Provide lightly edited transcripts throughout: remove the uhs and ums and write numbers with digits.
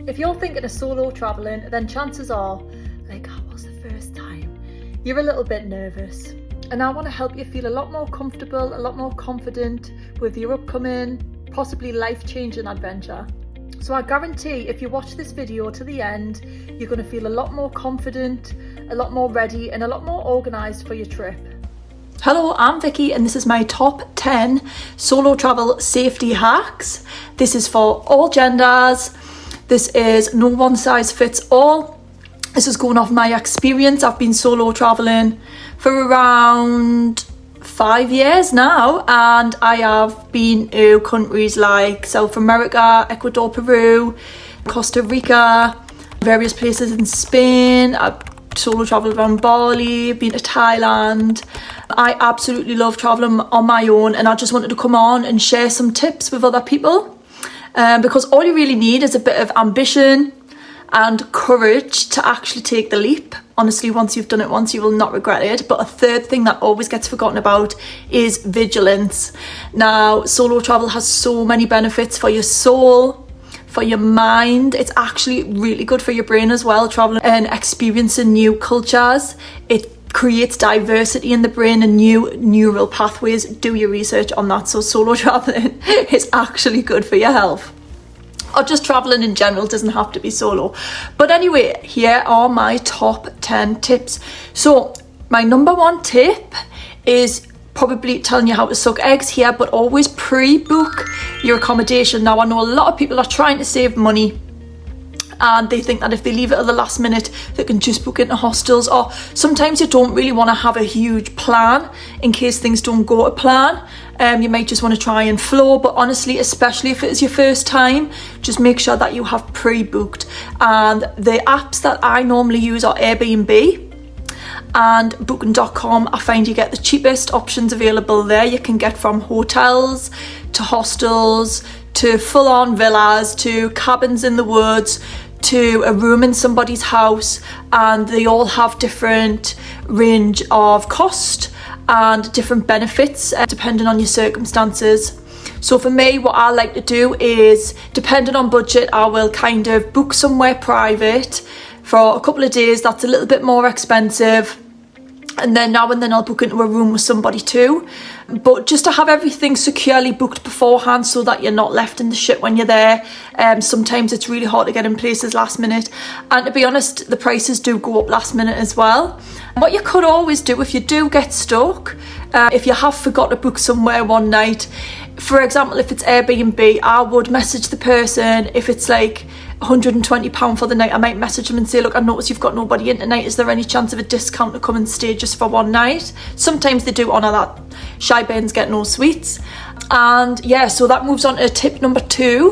If you're thinking of solo travelling, then chances are, like I was the first time, you're a little bit nervous. And I want to help you feel a lot more comfortable, a lot more confident with your upcoming, possibly life-changing adventure. So I guarantee if you watch this video to the end, you're going to feel a lot more confident, a lot more ready, and a lot more organised for your trip. Hello, I'm Vicky and this is my top 10 solo travel safety hacks. This is for all genders. This is no one size fits all. This is going off my experience. I've been solo travelling for around 5 years now, and I have been to countries like South America, Ecuador, Peru, Costa Rica, various places in Spain. I've solo travelled around Bali, been to Thailand. I absolutely love travelling on my own, and I just wanted to come on and share some tips with other people, because all you really need is a bit of ambition and courage to actually take the leap. Honestly, once you've done it once, you will not regret it. But a third thing that always gets forgotten about is vigilance. Now, solo travel has so many benefits for your soul, for your mind. It's actually really good for your brain as well, traveling and experiencing new cultures. It creates diversity in the brain and new neural pathways. Do your research on that. So solo traveling is actually good for your health. Or just traveling in general, doesn't have to be solo. But anyway, here are my top 10 tips. So my number one tip is probably telling you how to suck eggs here, but always pre-book your accommodation. Now, I know a lot of people are trying to save money and they think that if they leave it at the last minute, they can just book into hostels. Or sometimes you don't really want to have a huge plan in case things don't go to plan. You might just want to try and flow, but honestly, especially if it is your first time, just make sure that you have pre-booked. And the apps that I normally use are Airbnb and booking.com. I find you get the cheapest options available there. You can get from hotels to hostels to full-on villas to cabins in the woods to a room in somebody's house, and they all have different range of cost and different benefits depending on your circumstances. So for me, what I like to do is, depending on budget, I will kind of book somewhere private for a couple of days. That's a little bit more expensive, and then now and then I'll book into a room with somebody too. But just to have everything securely booked beforehand so that you're not left in the shit when you're there. Sometimes it's really hard to get in places last minute, and to be honest, the prices do go up last minute as well. What you could always do if you do get stuck, if you have forgot to book somewhere one night, for example, if it's Airbnb, I would message the person. If it's like £120 for the night, I might message them and say, look, I noticed you've got nobody in tonight. Is there any chance of a discount to come and stay just for one night? Sometimes they do honour that. Shy Bairns get no sweets. And yeah, so that moves on to tip number 2.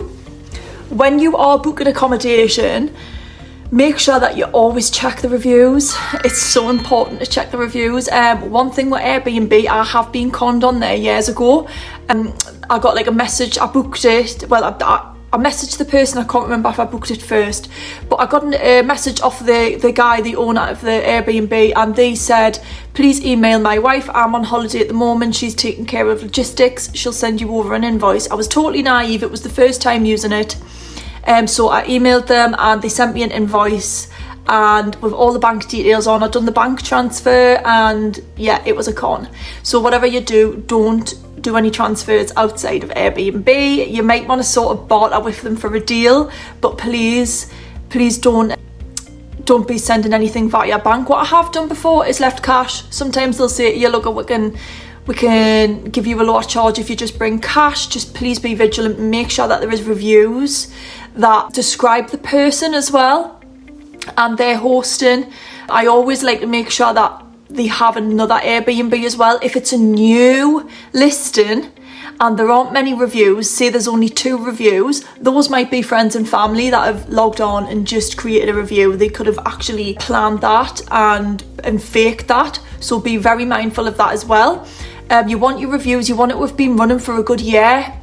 When you are booking accommodation, make sure that you always check the reviews. It's so important to check the reviews. One thing with Airbnb, I have been conned on there years ago. I got like a message, I booked it, well, I messaged the person, I can't remember if I booked it first, but I got a message off the guy, the owner of the Airbnb, and they said, please email my wife, I'm on holiday at the moment, she's taking care of logistics, she'll send you over an invoice. I was totally naive, it was the first time using it. So I emailed them and they sent me an invoice, and with all the bank details on, I'd done the bank transfer, and yeah, it was a con. So whatever you do, don't do any transfers outside of Airbnb. You might want to sort of barter with them for a deal, but please don't be sending anything via bank. What I have done before is left cash. Sometimes they'll say, yeah, look, we can give you a lower charge if you just bring cash. Just please be vigilant and make sure that there is reviews that describe the person as well and their hosting. I always like to make sure that they have another Airbnb as well. If it's a new listing and there aren't many reviews, say there's only 2 reviews, those might be friends and family that have logged on and just created a review. They could have actually planned that and faked that, so be very mindful of that as well. You want your reviews, you want it to have been running for a good year.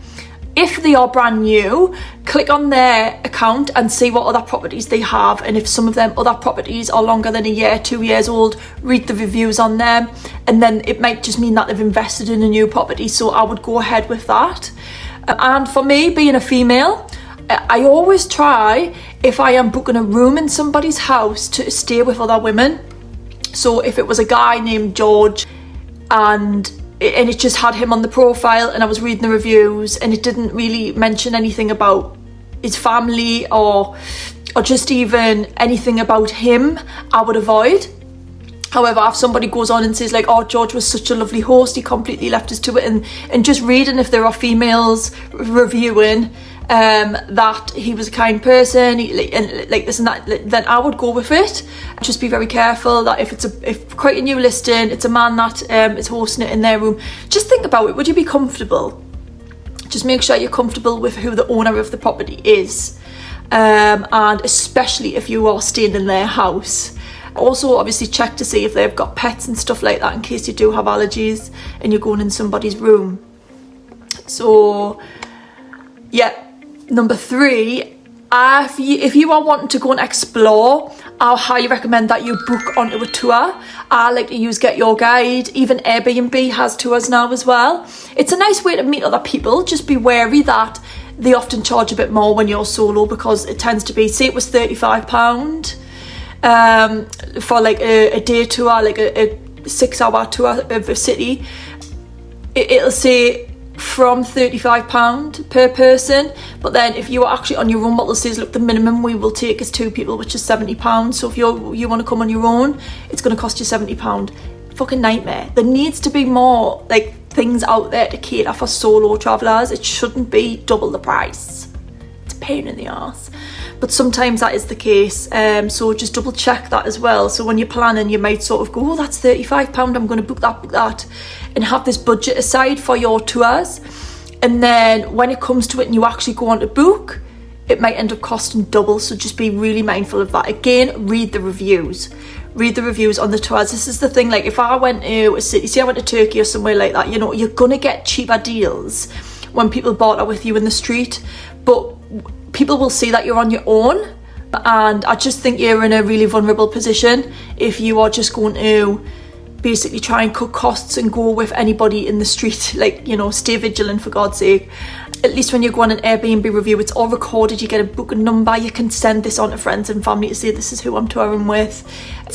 If they are brand new, click on their account and see what other properties they have, and if some of them other properties are longer than a year, 2 years old, read the reviews on them, and then it might just mean that they've invested in a new property, so I would go ahead with that. And for me, being a female, I always try, if I am booking a room in somebody's house to stay with other women. So if it was a guy named George and it just had him on the profile and I was reading the reviews and it didn't really mention anything about his family or just even anything about him, I would avoid. However, if somebody goes on and says like, oh, George was such a lovely host, he completely left us to it, and just reading if there are females reviewing that he was a kind person, and like this and that, then I would go with it. Just be very careful that if quite a new listing, it's a man that is hosting it in their room, just think about it. Would you be comfortable? Just make sure you're comfortable with who the owner of the property is, and especially if you are staying in their house. Also, obviously check to see if they've got pets and stuff like that in case you do have allergies and you're going in somebody's room. So yeah, number 3, if you are wanting to go and explore, I highly recommend that you book onto a tour. I like to use Get Your Guide. Even Airbnb has tours now as well. It's a nice way to meet other people. Just be wary that they often charge a bit more when you're solo, because it tends to be, say it was £35 for like a day tour, like a 6-hour tour of a city, it'll say from £35 per person. But then if you are actually on your own, what they'll say is, look, the minimum we will take is 2 people, which is £70. So if you want to come on your own, it's going to cost you £70. Fucking nightmare. There needs to be more like things out there to cater for solo travellers. It shouldn't be double the price. It's a pain in the arse. But sometimes that is the case, so just double check that as well. So when you're planning, you might sort of go, oh, that's £35, I'm going to book that, and have this budget aside for your tours. And then when it comes to it and you actually go on to book, it might end up costing double. So just be really mindful of that. Again, read the reviews. Read the reviews on the tours. This is the thing, like if I went to a city, say I went to Turkey or somewhere like that, you know, you're going to get cheaper deals when people barter with you in the street. But people will see that you're on your own, and I just think you're in a really vulnerable position if you are just going to basically try and cut costs and go with anybody in the street. Like, you know, stay vigilant for God's sake. At least when you go on an Airbnb review, it's all recorded. You get a booking number, you can send this on to friends and family to say this is who I'm touring with.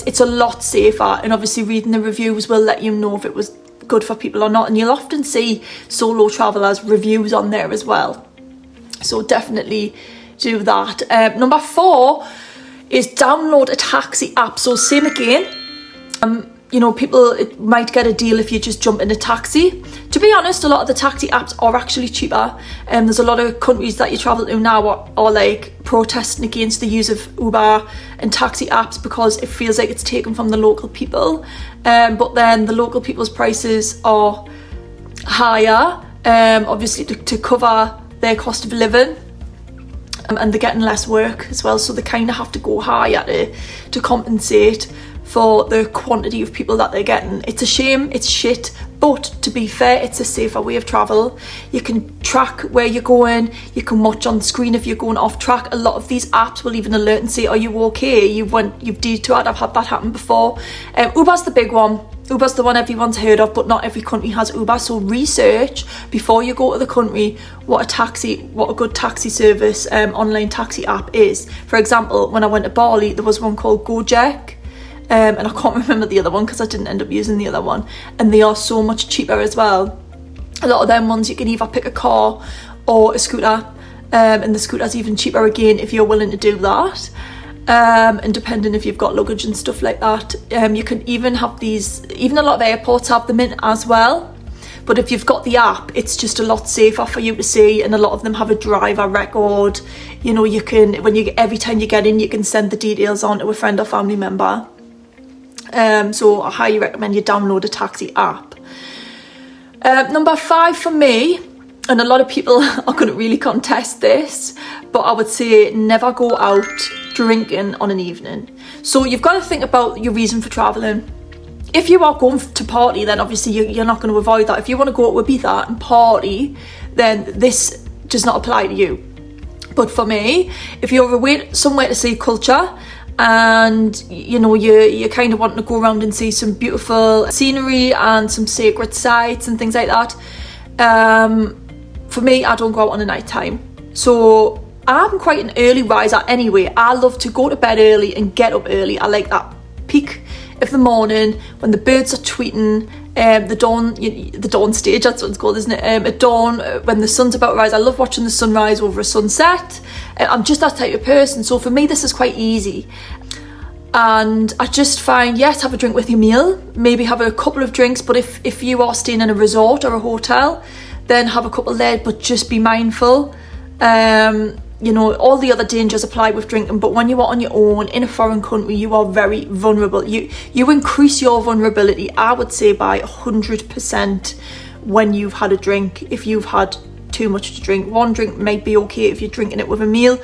It's a lot safer, and obviously reading the reviews will let you know if it was good for people or not, and you'll often see solo travellers reviews on there as well. So definitely do that. Number 4 is download a taxi app. So same again, you know, people might get a deal if you just jump in a taxi. To be honest, a lot of the taxi apps are actually cheaper. There's a lot of countries that you travel to now are like protesting against the use of Uber and taxi apps because it feels like it's taken from the local people. But then the local people's prices are higher, obviously to cover their cost of living, and they're getting less work as well, so they kind of have to go higher to compensate for the quantity of people that they're getting. It's a shame, it's shit, but to be fair, it's a safer way of travel. You can track where you're going, you can watch on the screen if you're going off track. A lot of these apps will even alert and say, are you okay, you've detoured. I've had that happen before. Uber's the big one. Uber's the one everyone's heard of, but not every country has Uber. So research before you go to the country what a good taxi service, online taxi app is. For example, when I went to Bali, there was one called Gojek, and I can't remember the other one because I didn't end up using the other one, and they are so much cheaper as well. A lot of them ones you can either pick a car or a scooter, and the scooter's even cheaper again if you're willing to do that. And depending if you've got luggage and stuff like that, you can even have these, even a lot of airports have them in as well. But if you've got the app, it's just a lot safer for you to see, and a lot of them have a driver record. You know, you can, every time you get in, you can send the details on to a friend or family member. So I highly recommend you download a taxi app. Number 5 for me, and a lot of people are going to really contest this, but I would say never go out drinking on an evening. So you've got to think about your reason for travelling. If you are going to party, then obviously you're not going to avoid that. If you want to go to Ibiza and party, then this does not apply to you. But for me, if you're away somewhere to see culture, and you know you kind of want to go around and see some beautiful scenery and some sacred sites and things like that, for me, I don't go out on a night time. So I'm quite an early riser anyway. I love to go to bed early and get up early. I like that peak of the morning when the birds are tweeting, the dawn stage, that's what it's called, isn't it? At dawn, when the sun's about to rise. I love watching the sunrise over a sunset. I'm just that type of person, so for me this is quite easy. And I just find, yes, have a drink with your meal, maybe have a couple of drinks, but if you are staying in a resort or a hotel, then have a couple there, but just be mindful. You know, all the other dangers apply with drinking, but when you are on your own in a foreign country, you are very vulnerable. You increase your vulnerability, I would say, by 100% when you've had a drink. If you've had too much to drink, 1 drink might be okay if you're drinking it with a meal.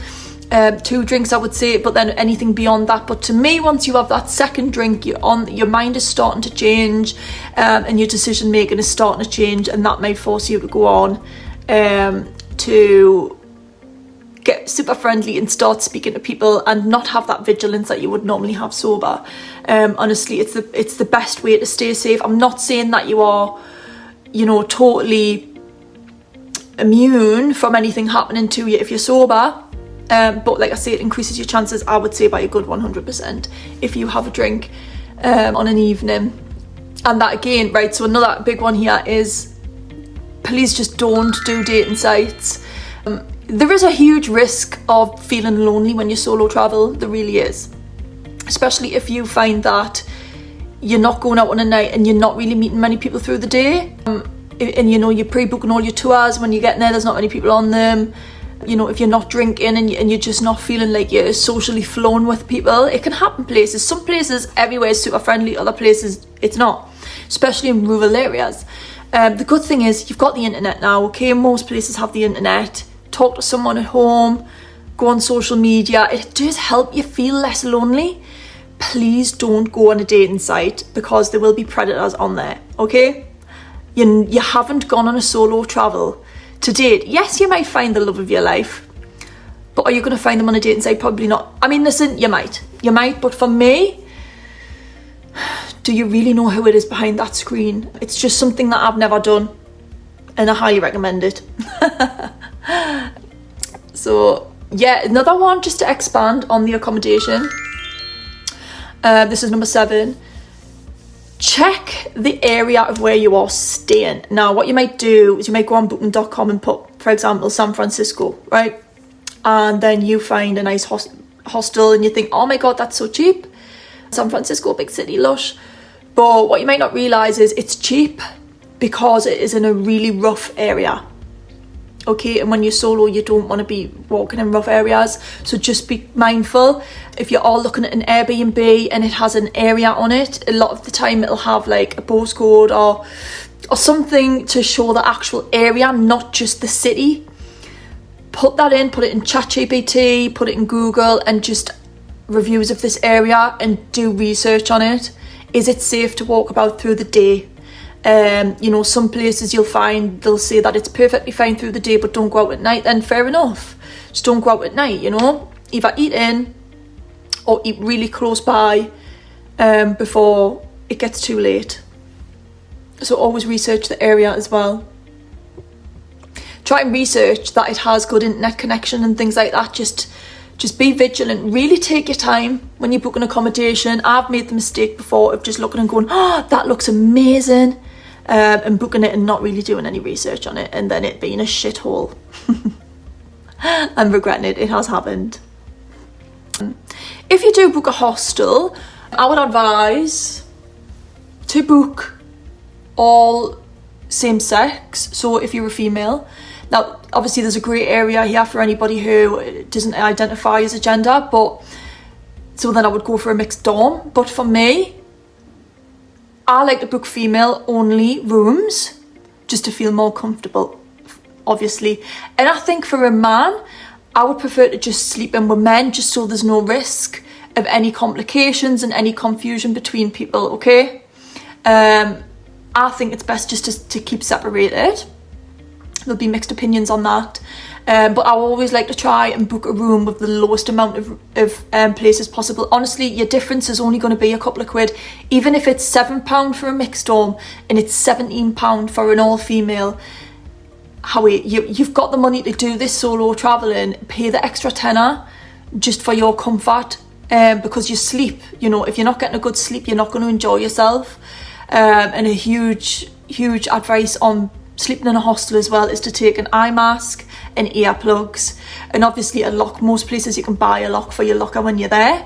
2 drinks, I would say, but then anything beyond that. But to me, once you have that second drink, your mind is starting to change, and your decision making is starting to change, and that may force you to go on to get super friendly and start speaking to people and not have that vigilance that you would normally have sober. Honestly, it's the best way to stay safe. I'm not saying that you are, you know, totally immune from anything happening to you if you're sober. But like I say, it increases your chances, I would say, by a good 100% if you have a drink on an evening. And that again, right, so another big one here is, please just don't do dating sites. There is a huge risk of feeling lonely when you solo travel, there really is. Especially if you find that you're not going out on a night and you're not really meeting many people through the day. And you know, you're pre-booking all your tours. When you get there, there's not many people on them. You know, if you're not drinking and you're just not feeling like you're socially flowing with people, it can happen places. Some places, everywhere is super friendly, other places it's not, especially in rural areas. The good thing is you've got the internet now, okay? Most places have the internet. Talk to someone at home, go on social media. It does help you feel less lonely. Please don't go on a dating site because there will be predators on there, okay? You haven't gone on a solo travel to date. Yes, you might find the love of your life, but are you going to find them on a dating site? Probably not. I mean, listen, you might, but for me, do you really know who it is behind that screen? It's just something that I've never done, and I highly recommend it. So yeah, another one just to expand on the accommodation. This is number 7. Check the area of where you are staying. Now, what you might do is you might go on booking.com and put, for example, San Francisco, right? And then you find a nice hostel and you think, oh my God, that's so cheap. San Francisco, big city, lush. But what you might not realise is it's cheap because it is in a really rough area. Okay, and when you're solo, you don't want to be walking in rough areas, so just be mindful. If you're all looking at an Airbnb and it has an area on it, a lot of the time it'll have like a postcode or something to show the actual area, not just the city. Put that in, put it in ChatGPT, put it in Google, and just reviews of this area and do research on it. Is it safe to walk about through the day? You know, some places you'll find they'll say that it's perfectly fine through the day, but don't go out at night. Then fair enough, just don't go out at night, you know. Either eat in or eat really close by before it gets too late. So always research the area as well. Try and research that it has good internet connection and things like that. Just be vigilant. Really take your time when you book an accommodation. I've made the mistake before of just looking and going, oh, that looks amazing, and booking it and not really doing any research on it, and then it being a shithole. I'm regretting it. It has happened. If you do book a hostel, I would advise to book all same sex. So if you're a female, now obviously there's a grey area here for anybody who doesn't identify as a gender, but so then I would go for a mixed dorm. But for me, I like to book female only rooms just to feel more comfortable, obviously. And I think for a man, I would prefer to just sleep in with men, just so there's no risk of any complications and any confusion between people, okay? I think it's best just to keep separated. There'll be mixed opinions on that. But I always like to try and book a room with the lowest amount of places possible. Honestly, your difference is only going to be a couple of quid. Even if it's £7 for a mixed dorm and it's £17 for an all-female, you've got the money to do this solo traveling, pay the extra tenner just for your comfort, because you sleep, you know, if you're not getting a good sleep, you're not going to enjoy yourself. And a huge advice on sleeping in a hostel as well is to take an eye mask and earplugs, and obviously a lock. Most places you can buy a lock for your locker when you're there,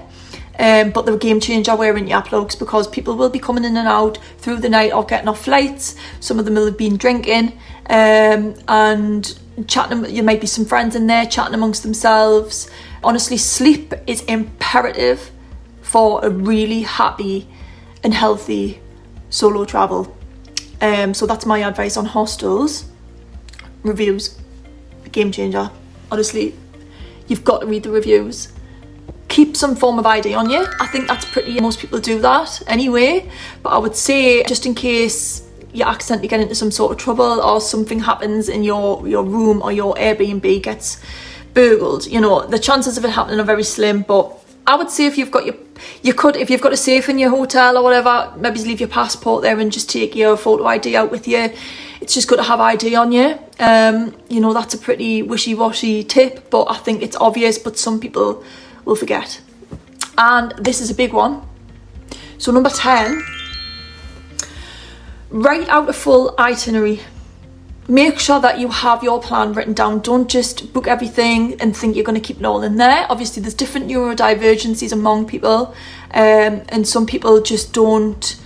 but the game changer wearing earplugs, because people will be coming in and out through the night or getting off flights. Some of them will have been drinking, and chatting. There might be some friends in there chatting amongst themselves. Honestly, sleep is imperative for a really happy and healthy solo travel. So that's my advice on hostels. Reviews, game changer. Honestly, you've got to read the reviews. Keep some form of ID on you. I think that's most people do that anyway, but I would say, just in case you accidentally get into some sort of trouble or something happens in your room, or your Airbnb gets burgled, you know, the chances of it happening are very slim. But I would say if you've got if you've got a safe in your hotel or whatever, maybe leave your passport there and just take your photo ID out with you. It's just good to have ID on you. You know, that's a pretty wishy-washy tip, but I think it's obvious, but some people will forget. And this is a big one. So number 10, write out a full itinerary. Make sure that you have your plan written down. Don't just book everything and think you're going to keep it all in there. Obviously, there's different neurodivergencies among people, and some people just don't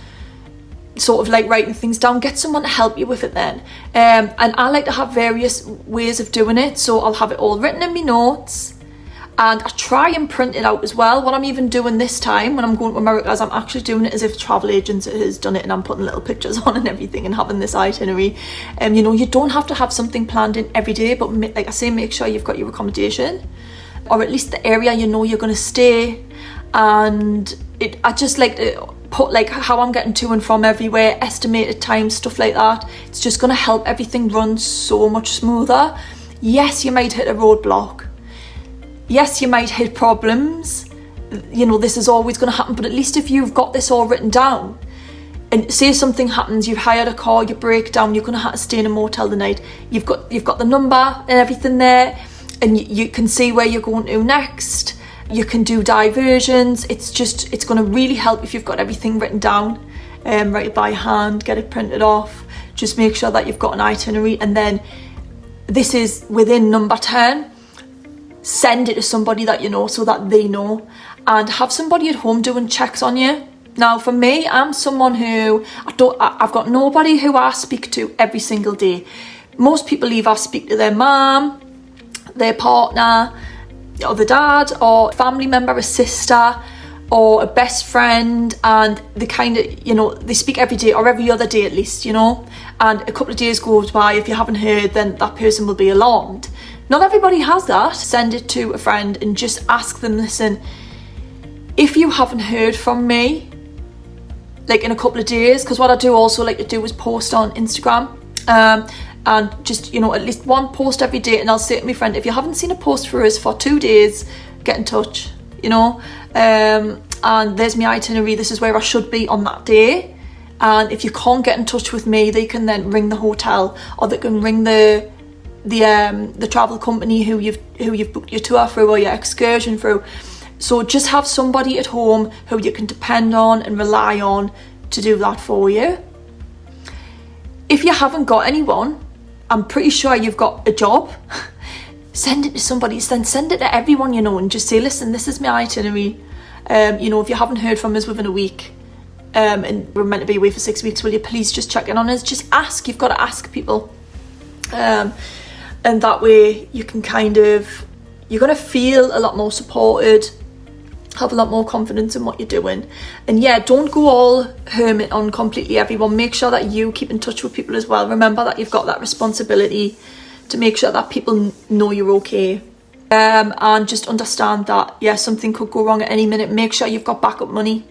sort of like writing things down. Get someone to help you with it then. And I like to have various ways of doing it. So I'll have it all written in my notes, and I try and print it out as well. What I'm even doing this time when I'm going to America is I'm actually doing it as if a travel agent has done it, and I'm putting little pictures on and everything and having this itinerary. You know, you don't have to have something planned in every day, but like I say, make sure you've got your accommodation, or at least the area you know you're going to stay. And I just like to put like how I'm getting to and from everywhere, estimated time, stuff like that. It's just going to help everything run so much smoother. Yes, you might hit a roadblock. Yes, you might hit problems. You know, this is always going to happen, but at least if you've got this all written down, and say something happens, you've hired a car, you break down, you're going to have to stay in a motel the night, you've got the number and everything there, and you can see where you're going to next. You can do diversions. It's going to really help if you've got everything written down, write it by hand, get it printed off. Just make sure that you've got an itinerary, and then this is within number 10. Send it to somebody that you know, so that they know, and have somebody at home doing checks on you. Now, for me, I'm someone who I've got nobody who I speak to every single day. Most people either speak to their mum, their partner, or the dad, or family member, a sister, or a best friend, and they kind of, you know, they speak every day or every other day at least, you know, and a couple of days goes by, if you haven't heard, then that person will be alarmed. Not everybody has that. Send it to a friend and just ask them, listen, if you haven't heard from me, like in a couple of days, because what I do also like to do is post on Instagram, and just, you know, at least one post every day, and I'll say to my friend, if you haven't seen a post for us for 2 days, get in touch, you know, and there's my itinerary, this is where I should be on that day. And if you can't get in touch with me, they can then ring the hotel, or they can ring the travel company who you've booked your tour through or your excursion through. So just have somebody at home who you can depend on and rely on to do that for you. If you haven't got anyone, I'm pretty sure you've got a job. Send it to somebody, then send it to everyone you know, and just say, listen, this is my itinerary. You know, if you haven't heard from us within a week, and we're meant to be away for 6 weeks, will you please just check in on us? Just ask. You've got to ask people. And that way you can you're going to feel a lot more supported, have a lot more confidence in what you're doing. And yeah, don't go all hermit on completely everyone. Make sure that you keep in touch with people as well. Remember that you've got that responsibility to make sure that people know you're okay. And just understand that, yeah, something could go wrong at any minute. Make sure you've got backup money.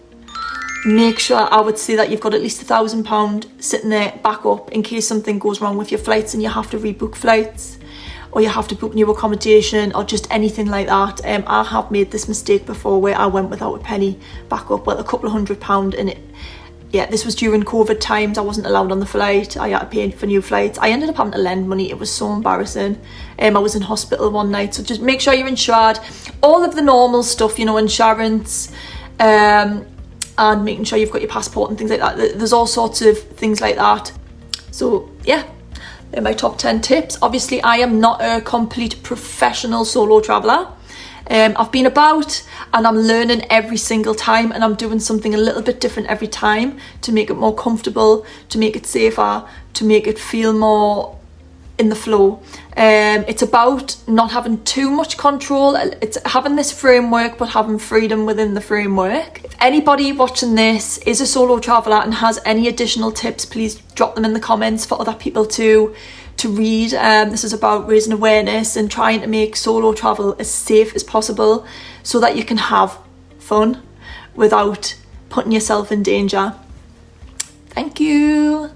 Make sure, I would say, that you've got at least £1,000 sitting there back up in case something goes wrong with your flights and you have to rebook flights, or you have to book new accommodation, or just anything like that. I have made this mistake before where I went without a penny back up, well, a couple of £100 in it. yeah, this was during COVID times. I wasn't allowed on the flight. I had to pay for new flights. I ended up having to lend money. It was so embarrassing. I was in hospital one night. So just make sure you're insured. All of the normal stuff, you know, insurance, and making sure you've got your passport and things like that. There's all sorts of things like that. So yeah, they're my top 10 tips. Obviously, I am not a complete professional solo traveller. I've been about and I'm learning every single time, and I'm doing something a little bit different every time to make it more comfortable, to make it safer, to make it feel more in the flow. It's about not having too much control. It's having this framework but having freedom within the framework. If anybody watching this is a solo traveller and has any additional tips, please drop them in the comments for other people to read. This is about raising awareness and trying to make solo travel as safe as possible so that you can have fun without putting yourself in danger. Thank you.